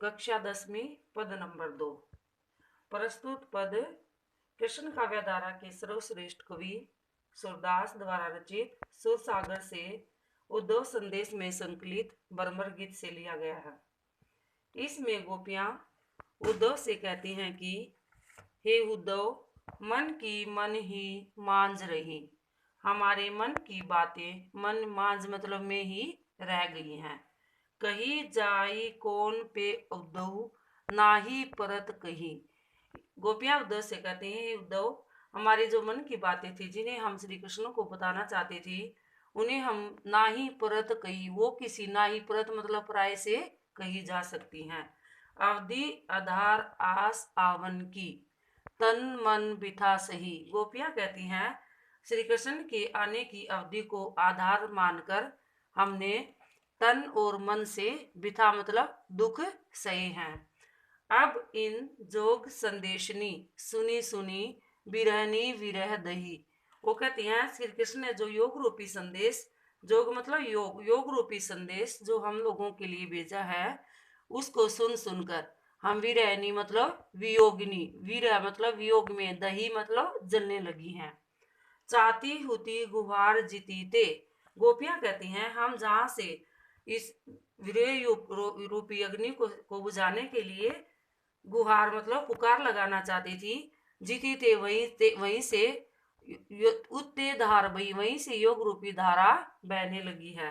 कक्षा 10वीं पद नंबर 2। प्रस्तुत पद कृष्ण काव्यधारा के सर्वश्रेष्ठ कवि सूरदास द्वारा रचित सुरसागर से उद्धव संदेश में संकलित बर्मर गीत से लिया गया है। इसमें गोपियां उद्धव से कहती हैं कि हे उद्धव, मन की मन ही मांझ रही, हमारे मन की बातें मन मांझ मतलब में ही रह गई हैं। कही जाई कौन पे उद्धव, नाही परत कही। गोपियां उद्धव से कहते हैं, उद्धव, हमारे जो मन की बातें थी जिन्हें हम श्री कृष्ण को बताना चाहते थे, उन्हें हम ना ही परत कही, वो किसी ना ही परत मतलब पराये से कही जा सकती हैं। अवधि आधार आस आवन की, तन मन बिथा सही। गोपियां कहती हैं श्री कृष्ण के आने की अवधि को आधार मानकर हमने तन और मन से बिथा मतलब दुख सहे हैं। अब इन जोग संदेशनी सुनी सुनी विरहनी विरह दही। वो कहती हैं श्री कृष्ण ने जो योग रूपी संदेश, जोग मतलब योग, योग रूपी संदेश जो हम लोगों के लिए भेजा है, उसको सुन सुनकर हम विरहनी मतलब वियोगिनी, विरह मतलब वियोग में, दही मतलब जलने लगी हैं। चाहती होती गुहार जीतीते। गोपियां कहती हैं हम जहां से इस विरह रूपी अग्नि को बुझाने के लिए गुहार मतलब पुकार लगाना चाहती थी, जीती थे वहीं से उत्ते धार बही, वहीं से योग रूपी धारा बहने लगी है।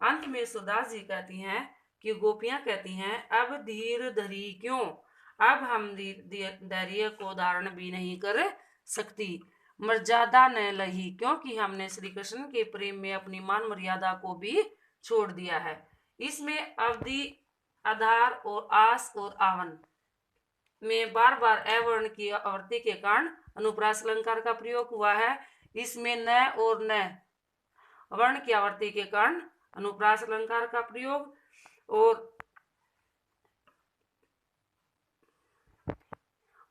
अंत में सुदास जी कहती हैं कि गोपियां कहती हैं अब धीर धरी क्यों, अब हम धैर्य को धारण भी नहीं कर सकती, मर्यादा न लही, क्योंकि हमने श्री कृष्ण के प्रेम में अपनी मान मर्यादा को भी छोड़ दिया है। इसमें अवधि, आधार और आस और आवन में बार बार अवर्ण की आवृत्ति के कारण अनुप्रास अलंकार का प्रयोग हुआ है। इसमें न और न वर्ण की आवृत्ति के कारण अनुप्रास अलंकार का प्रयोग,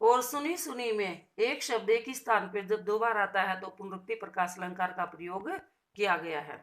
और सुनी सुनी में एक शब्द एक ही स्थान पर जब दो बार आता है तो पुनरुक्ति प्रकाश अलंकार का प्रयोग किया गया है।